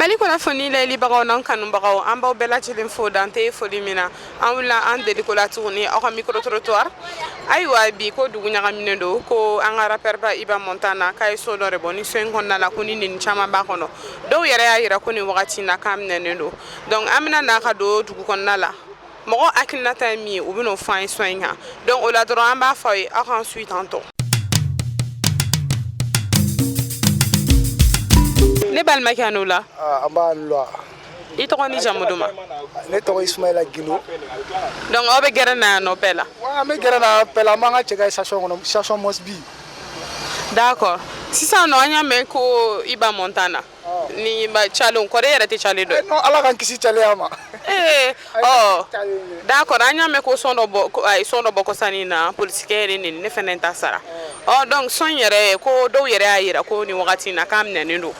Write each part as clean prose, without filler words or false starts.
Mali ko la foni la libagaw nan kanubagaw an baw bɛɛ lajɛlen fo dante foli min na an wulila an deli ko la tuguni aw ka micro trottoir ayiwa bi ko dugu ɲagaminen do ko an ka rappeur ba Iba Montana k'a ye so dɔ de bɔ ni so in kɔnɔna la ko ni nin caman b'a kɔnɔ dɔw yɛrɛ y'a yira ko nin wagati in na k'a minɛnen do donc an bɛna n'a ka don dugu kɔnɔna la mɔgɔ hakilinata ye min ye u bɛn'o fɔ an ye so in kan donc o la dɔrɔn an b'a fɔ aw ye aw k'an suit tantôt. Ne balimakɛ a n'o la an b'a lɔ i tɔgɔ ni jamu duman ne tɔgɔ Ismaila Gilo donc aw bɛ gɛrɛ na yan nɔ bɛɛ la an bɛ gɛrɛ na bɛɛ la an b'an ka cɛ ka station kɔnɔ station Mosby d'accord sisan nɔ an y'a mɛn ko Iba Montana ni calen kɔrɔ e yɛrɛ tɛ calen dɔ ye non ala k'an kisi caleya ma d'accord an y'a mɛn ko son dɔ bɔ a ye son dɔ bɔ kɔsani na polisikɛ yɛrɛ nin ne fɛnɛ ta sara donc son yɛrɛ ko dɔw yɛrɛ y'a yira ko nin wagati in na k'a minɛnen do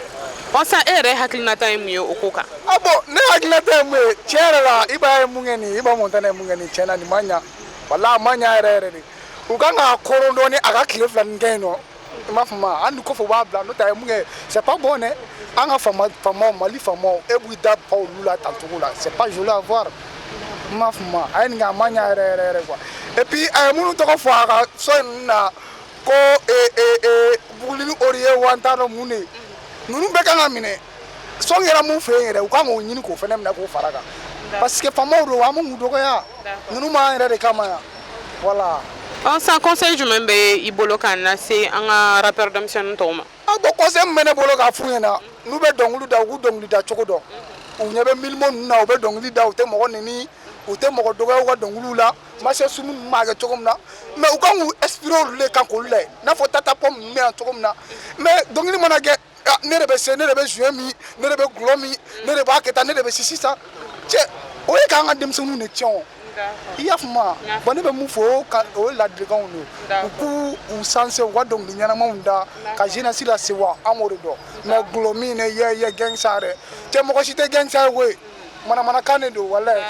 sisan e yɛrɛ hakilinata ye mun ye o ko kan bon ne hakilinata ye mun ye tiɲɛ yɛrɛ la Iba ye mun kɛ nin Iba Montana ye mun kɛ nin tiɲɛ na nin ma ɲa wala a ma ɲa yɛrɛ yɛrɛ de u kan ka koron dɔɔni a ka tile fila nin kɛ yen nɔ i m'a faamu hali ni kɔfɛ u b'a bila n'o tɛ a ye mun kɛ c'est pas bon dɛ an ka faamaw Mali faamaw e b'i da pan olu la tan cogo la c'est pas joli à voir i m'a faamu a ye nin kɛ a ma ɲa yɛrɛ yɛrɛ quoi et puis a ye minnu tɔgɔ fɔ a ka so in na ko Buguli Oriye wa n t'a dɔn mun de ninnu bɛɛ kan ka minɛ sɔn yɛrɛ mun fɛ yen yɛrɛ u kan k'o ɲini k'o fɛnɛ minɛ k'o fara kan parce que faamaw don an m'u dɔgɔya ninnu b'an yɛrɛ de kama yan voilà. sisan conseil jumɛn bɛ i bolo k'a lase an ka rappeur denmisɛnnin tɔw ma. bon conseil min bɛ ne bolo k'a f'u ɲɛna n'u bɛ dɔnkili da u k'u dɔnkili da cogo dɔn u ɲɛ bɛ milimo ninnu na u bɛ dɔnkili da u tɛ mɔgɔ nɛni u tɛ mɔgɔ dɔgɔya u ka dɔnkiliw la marché sumu ninnu b'a kɛ cogo min na mais u kan k'u inspirer olu de kan k'olu layɛ i n'a fɔ Tata Pom ninnu bɛ yan cogo min na mais dɔnkili mana kɛ ne de bɛ se ne de bɛ jouer min ne de bɛ gulɔ min ne de b'a kɛ tan ne de bɛ si sisan cɛ o ye k'an ka denmisɛnninw de tiɲɛ o i y'a faamu bon ne bɛ mun fɔ o ye ladilikanw de ye u k'u u sanse u ka dɔnkili ɲɛnamaw da ka jeunesse lase wa an b'o de dɔn mais gulɔ min ne ye gangsta dɛ cɛ mɔgɔ si tɛ gangsta ye koyi manamanakan de don walayi.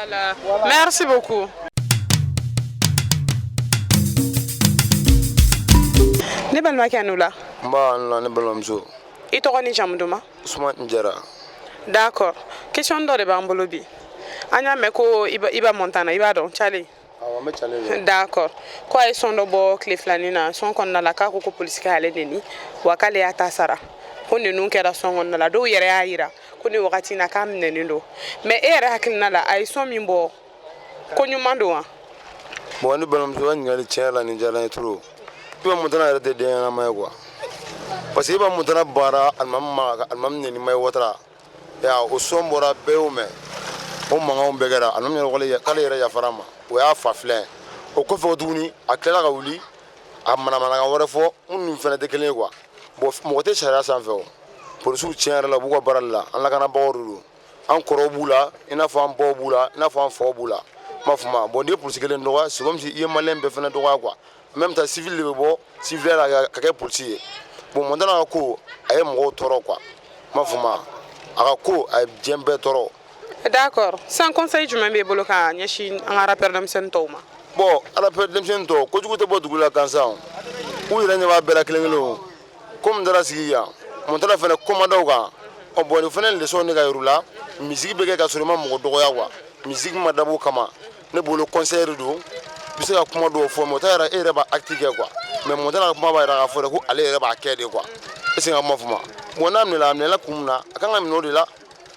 Merci beaucoup. Ne balimakɛ a n'o la n b'a la ne balimamuso i tɔgɔ ni jamu duman Usman Jara d'accord question dɔ de b'an bolo bi an y'a mɛn ko Iba Montana i b'a dɔn cale awɔ n bɛ cale dɔn d'accord ko a ye son dɔ bɔ tile filanin na son kɔnɔna la k'a ko polisikɛ y'ale neni wa k'ale y'a ta sara ko ninnu kɛra son kɔnɔna la dɔw yɛrɛ y'a yira ko nin wagati in na k'a minɛnen do mais e yɛrɛ hakilina la a ye son min bɔ ko ɲuman don wa. bon ne balimamuso ka ɲininkali tiɲɛ la nin diyara n ye trop Iba Montana yɛrɛ tɛ den ɲɛnama ye quoi parce que Iba Montana baara alimami ma ka alimami neni Mayi Watara o son bɔra bɛɛ y'o mɛn o mankanw bɛɛ kɛra alimami yɛrɛ k'ale yɛrɛ yafara ma o y'a fa filɛ o kɔfɛ tuguni a tilala ka wuli a manamanakan wɛrɛ fɔ minnu fɛnɛ tɛ kelen ye quoi bon mɔgɔ tɛ sariya sanfɛ o polisiw tiɲɛ yɛrɛ la u b'u ka baara de la an lakanabagaw de don an kɔrɔw b'u la i n'a fɔ an baw b'u la i n'a fɔ an faw b'u la n m'a faamu bon n'i ye polisi kelen dɔgɔya c'est comme si i ye maliyɛn bɛɛ fɛnɛ dɔgɔya quoi en même temps civil de bɛ bɔ civil la ka kɛ polisi ye bon Montana ka ko a ye mɔgɔw tɔɔrɔ quoi n m'a faamu a ka ko a ye diɲɛ bɛɛ tɔɔrɔ. d'accord sisan conseil jumɛn b'e bolo ka ɲɛsin an ka rappeur denmisɛnnin tɔw ma. bon rappeur denmisɛnnin tɔw kojugu tɛ bɔ dugu la gansan u yɛrɛ ɲɛ b'a bɛɛ la kelen kelen o ko min taara sigi yan Montana fɛnɛ commandant kan bon nin fɛnɛ leçon de ka yir'u la misiki bɛ kɛ ka sɔrɔ i ma mɔgɔ dɔgɔya quoi misiki ma dabɔ kama ne bolo conseiller don i bɛ se ka kuma dɔw fɔ mais o t'a yɛrɛ e yɛrɛ b'a acte kɛ quoi mais Montana ka kuma b'a yɛrɛ k'a fɔ de ko ale yɛrɛ b'a kɛ de quoi est ce que a kuma faamu bon n'a minɛla kun min na a kan ka minɛ o de la n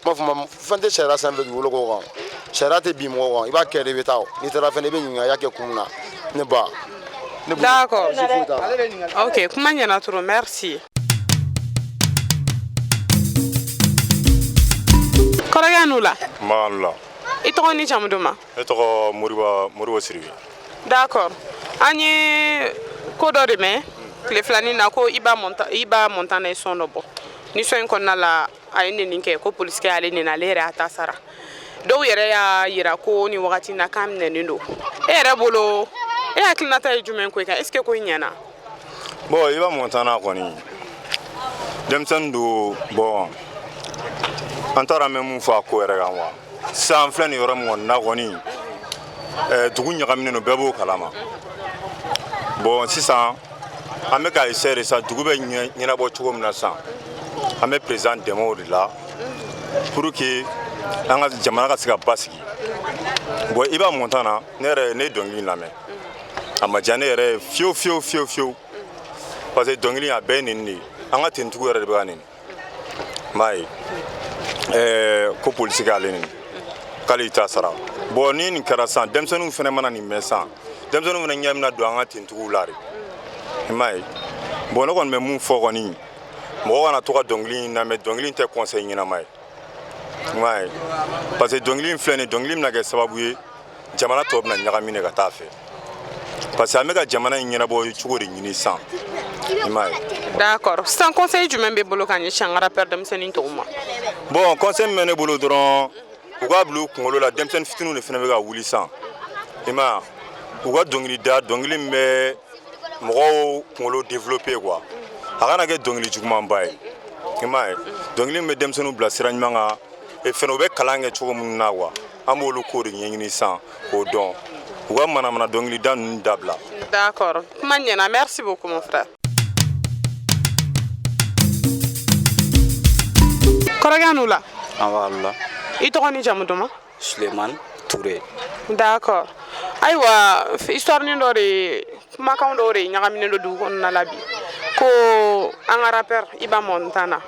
m'a faamu fɛn tɛ sariya sanfɛ k'i wolo k'o kan sariya tɛ bin mɔgɔ kan i b'a kɛ de i bɛ taa n'i taara fɛnɛ i bɛ ɲininka i y'a kɛ kun min na ne ba. d'accord ok kuma ɲɛna trop merci. kɔrɔkɛ n'u la n b'a la i tɔgɔ ni jamu duman ne tɔgɔ Moribo Siribi d'accord an ye ko dɔ de mɛn tile filanin na ko Iba Montana ye son dɔ bɔ ni son in kɔnɔna la a ye neni kɛ ko polisikɛ y'ale neni ale yɛrɛ y'a ta sara dɔw yɛrɛ y'a yira ko ni wagati in na k'a minɛnen do e yɛrɛ bolo e hakilinata ye jumɛn ko i kan est ce que ko i ɲɛna. bon Iba Montana kɔni denmisɛnnin don bon an taara mɛn mun fɔ a ko yɛrɛ kan wa sisan filɛ nin yɔrɔ min kɔni na kɔni dugu ɲagaminen do bɛɛ b'o kalama bon sisan an bɛ ka essayer de sa dugu bɛ ɲɛnabɔ cogo min na sisan an bɛ président dɛmɛ o de la pour que an ka jamana ka se ka basigi bon i b'a montana ne yɛrɛ ne dɔnkili lamɛn a ma diya ne yɛrɛ fiyewu parce que dɔnkili a bɛɛ nin de an ka tentigiw yɛrɛ de bɛ ka nin m'a ye ko polisi k'ale nin k'ale y'i ta sara bon ni nin kɛra sisan denmisɛnninw fana mana nin mɛn sisan denmisɛnninw fana ɲɛ bɛna don an ka tentigiw la de i m'a ye bon ne kɔni bɛ mun fɔ kɔni mɔgɔ kana to ka dɔnkili in lamɛn dɔnkili in tɛ conseil ɲɛnama ye i m'a ye parce que dɔnkili in filɛ nin dɔnkili bɛna kɛ sababu ye jamana tɔw bɛna ɲagami de ka taa fɛ parce que an bɛ ka jamana in ɲɛnabɔ cogo de ɲini sisan i m'a ye. D'accord sisan conseil jumɛn bɛ bolo ka ɲɛsin an ka rappeur denmisɛnnin tɔw ma. Bon conseil min bɛ ne bolo dɔrɔn u k'a bila u kunkolo la denmisɛnnin fitininw de fana bɛ ka wuli sisan i m'a ye u ka dɔnkili da dɔnkili min bɛ mɔgɔw kunkolo développer quoi a kana kɛ dɔnkili jugumanba ye i m'a ye dɔnkili min bɛ denmisɛnninw bila sira ɲuman kan et fana u bɛ kalan kɛ cogo minnu na quoi an b'olu ko de ɲɛɲini sisan k'o dɔn u ka manamana dɔnkili da ninnu dabila. D'accord kuma ɲɛna merci beaucoup mon frère. kɔrɔkɛ n'u la. Awala. I tɔgɔ ni jamu duman. Suleiman Touré. D'accord ayiwa histoire ni dɔ de kumakan dɔw de ɲagaminen don dugu kɔnɔna la bi ko an ka rappeur Iba Montana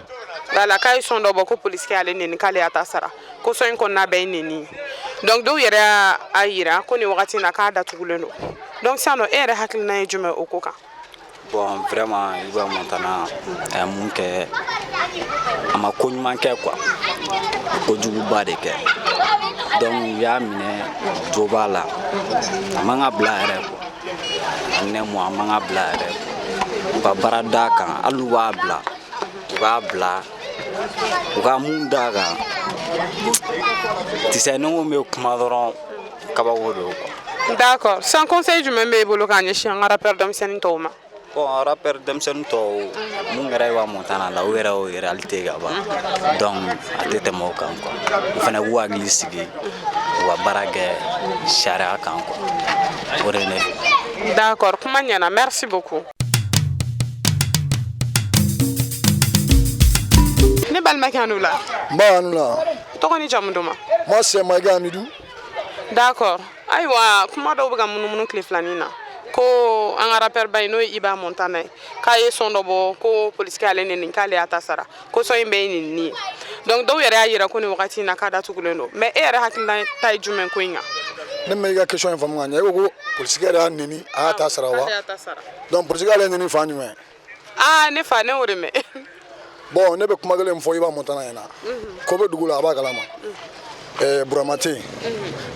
wala k'a ye son dɔ bɔ ko polisikɛ y'ale neni k'ale y'a ta sara ko so in kɔnɔna bɛɛ ye neni donc dɔw yɛrɛ y'a yira ko nin wagati in na k'a datugulen don donc sisan nɔ e yɛrɛ hakilina ye jumɛn o ko kan. Bon vraiment Iba Montana a ye mun kɛ a ma ko ɲuman kɛ quoi ko juguba de kɛ donc u y'a minɛ jo b'a la a man ka bila yɛrɛ quoi ne mo a man ka bila yɛrɛ u ka baara d'a kan hali u b'a bila u k'a bila u ka mun d'a kan tisɛ ni ko bɛ kuma dɔrɔn kabako don quoi. D'accord sisan conseil jumɛn b'e bolo k'a ɲɛsin an ka rappeur denmisɛnnin tɔw ma. Bon rappeur denmisɛnnin tɔw mun kɛra Iba Montana la o yɛrɛ o réalité ka ban donc a tɛ tɛmɛ o kan quoi u fana k'u hakili sigi u ka baara kɛ sariya kan quoi o de ye ne fɛ. D'accord kuma ɲɛna merci beaucoup. ne balimakɛ n'u la. n b'a n'u la. tɔgɔ ni jamu duman. moi c'est Maïga Amidou. D'accord ayiwa kuma dɔw bɛ ka munumunu tile filanin na ko an ka rappeur ba in n'o ye Iba Montana ye k'a ye son dɔ bɔ ko polisikɛ y'ale neni k'ale y'a ta sara ko son in bɛɛ ye nenini ye donc dɔw yɛrɛ y'a yira ko nin wagati in na k'a datugulen don mais e yɛrɛ hakilina ta ye jumɛn ko in kan. ne ma i ka question in faamu ka ɲɛ e ko ko polisikɛ yɛrɛ y'a neni a y'a ta sara wa donc polisikɛ y'ale neni fan jumɛn. ne fa ne y'o de mɛn. bon ne bɛ kuma kelen min fɔ Iba Montana ɲɛna ko bɛ dugu la a b'a kalama Burama tɛ yen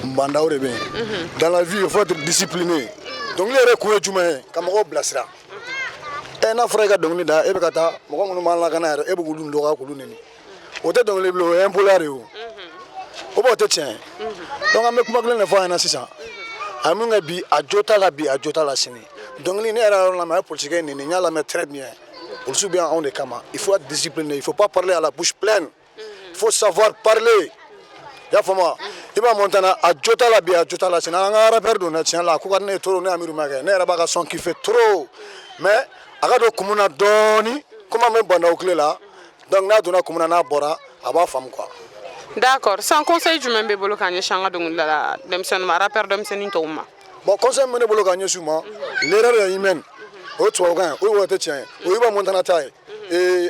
Mbandaw de bɛ yen dans la vie il faut être discipliné dɔnkili yɛrɛ kun ye jumɛn ye ka mɔgɔw bilasira n'a fɔra i ka dɔnkili da e bɛ ka taa mɔgɔ minnu b'an lakana yɛrɛ e bɛ k'olu dɔgɔya k'olu neni o tɛ dɔnkili bilen o ye impolaya de ye o b'o tɛ tiɲɛ ye donc an bɛ kuma kelen de fɔ a ɲɛna sisan a ye mun kɛ bi a jo t'a la bi a jo t'a la sini dɔnkili ne yɛrɛ yɔrɔ lamɛn a ye polisikɛ neni n y'a lamɛn très bien polisiw bɛ yan anw de kama il faut être discipliné il faut pas parler à la bouche pleine il faut savoir parler. y'a faamu Iba Montana a jo t'a la bi a jo t'a la sini an ka rappeur don dɛ tiɲɛ la a ko ka di ne ye trop ne Amiru Makɛ ne yɛrɛ b'a ka son kiffer trop mais a ka don kumun na dɔɔni komi an bɛ Bandaw tile la donc n'a donna kumun na n'a bɔra a b'a faamu quoi. D'accord sisan conseil jumɛn b'e bolo k'a ɲɛsin an ka dɔnkilidala denmisɛnninw ma rappeur denmisɛnnin tɔw ma. bon conseil min bɛ ne bolo k'a ɲɛsin u ma l'erreur est humaine o ye tubabukan ye o tɛ tiɲɛ ye o ye Iba Montana ta ye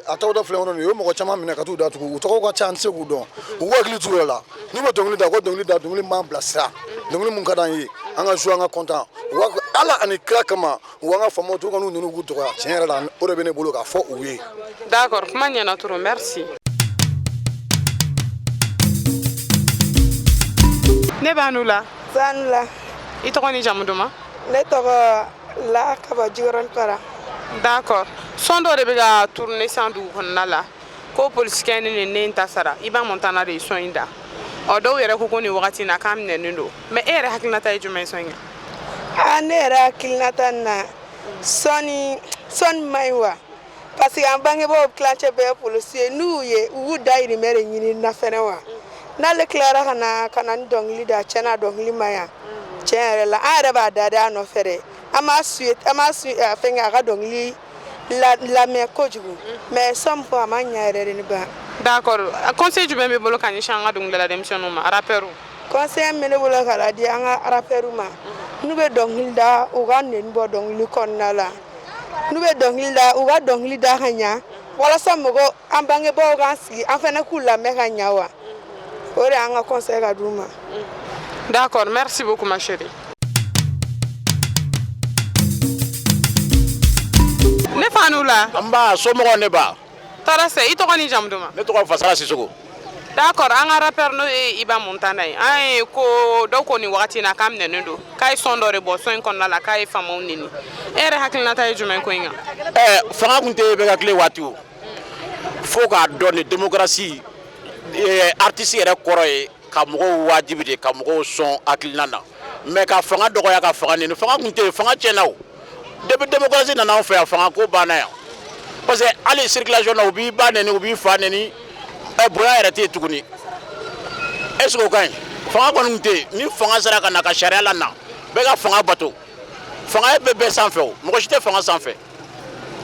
a tɔgɔ dɔ filɛ kɔnɔ nin ye o ye mɔgɔ caman minɛ ka t'u datugu u tɔgɔw ka ca an tɛ se k'u dɔn u k'u hakili t'u yɛrɛ la n'u bɛ dɔnkili da ko dɔnkili da dɔnkili b'an bilasira dɔnkili mun ka d'an ye an ka jouer an ka content u ka Ala ani kira kama u k'an ka faamaw to u ka n'u neni k'u dɔgɔya tiɲɛ yɛrɛ la o de bɛ ne bolo k'a fɔ u ye. D'accord kuma ɲɛna trop merci. ne b'a n'u la. Zan la. I tɔgɔ ni jamu duman. Ne tɔgɔ La Kaba Jikɔrɔni Para. D'accord son dɔ de bɛ ka tourner sisan dugu kɔnɔna la ko polisikɛ ni ne ta sara Iba Montana de ye son in da dɔw yɛrɛ ko nin wagati in na k'a minɛnen don mais e yɛrɛ hakilinata ye jumɛn ye son in kan. Ne yɛrɛ hakilinata nin na sɔni ma ɲi wa parce que an bangebaaw tilancɛ bɛɛ ye polisi ye n'u ye u b'u dahirimɛ de ɲini na fɛnɛ wa n'ale tilara ka na ni dɔnkili da cɛn na dɔnkili ma ɲi tiɲɛ yɛrɛ la an yɛrɛ b'a da a nɔfɛ dɛ an m'a fɛnkɛ a ka dɔnkili lamɛn kojugu mais sɔn a ma ɲɛ yɛrɛ de ne ba. D'accord. Conseil jumɛn bɛ bolo ka ɲɛsin an ka dɔnkilidala denmisɛnninw ma rappeur conseil min bɛ ne bolo k'a di an ka rappeur ma n'u bɛ dɔnkili da u ka nɛni bɔ dɔnkili kɔnɔna la n'u bɛ dɔnkili da u ka dɔnkili da ka ɲa walasa mɔgɔ an bangebaaw k'an sigi an fana k'u lamɛn ka ɲa wa o de y'an ka conseil ka d'u ma. D'accord, merci beaucoup ma chérie. Ne fa n'u la. An b'a somɔgɔw ne ba. Tɔɔrɔ se i tɔgɔ ni jamu duman. Ne tɔgɔ Fasara Sisoko. D'accord, an ka rappeur n'o ye Iba Montana ye. An ye ko dɔw ko nin wagati in na k'a minɛnen don k'a ye son dɔ de bɔ son in kɔnɔna la k'a ye faamaw neni. E yɛrɛ hakilinata ye jumɛn ko in kan? Fanga kun tɛ bɛɛ ka tile waati o. Fo k'a dɔn ni démocratie artiste yɛrɛ kɔrɔ ye ka mɔgɔw wajibi de ka mɔgɔw sɔn hakilina na. Mais ka fanga dɔgɔya ka fanga neni fanga kun tɛ fanga tiɲɛna o. Depuis démocratie nana an fɛ yan fanga ko banna yan. Parce que hali circulation na u b'i ba neni u b'i fa neni bonya yɛrɛ tɛ yen tuguni. Est-ce que o ka ɲi? Fanga kɔni kun tɛ ni fanga sera ka na ka sariya la na bɛɛ ka fanga bato. Fanga bɛ bɛɛ sanfɛ o mɔgɔ si tɛ fanga sanfɛ.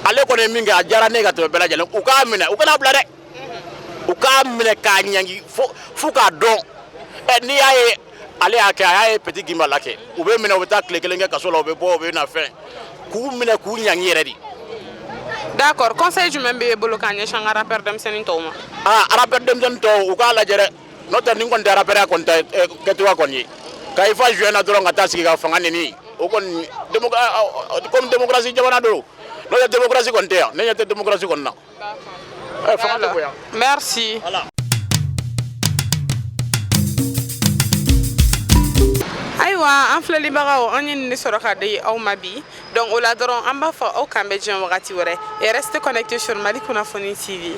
Ale kɔni ye min kɛ a diyara ne ka tɛmɛ bɛɛ lajɛlen u k'a minɛ u kana bila dɛ. U k'a minɛ k'a ɲangi fo k'a dɔn n'i y'a ye ale y'a kɛ a y'a ye Petit Gimbal kɛ u bɛ minɛ u bɛ taa tile kelen kɛ kaso la u bɛ bɔ u bɛ na fɛn k'u minɛ k'u ɲangi yɛrɛ de. D'accord, conseil jumɛn b'e bolo k'a ɲɛsin an ka rappeur denmisɛnnin tɔw ma? Rappeur denmisɛnnin tɔw u k'a lajɛ dɛ n'o tɛ nin kɔni tɛ rappeur kɔni tɛ kɛcogoya kɔni ye ka i fa joué na dɔrɔn ka taa sigi ka fanga neni o kɔni comme démocratie jamana don n'o tɛ démocratie kɔni tɛ yan ne ɲɛ tɛ démocratie kɔni na. Fanga tɛ bonya. Merci. Ayiwa an filɛlibagaw an ye nin de sɔrɔ ka di aw ma bi donc o la dɔrɔn an b'a fɔ aw kan bɛ diɲɛ wagati wɛrɛ et restez connectés sur Mali Kunnafoni TV.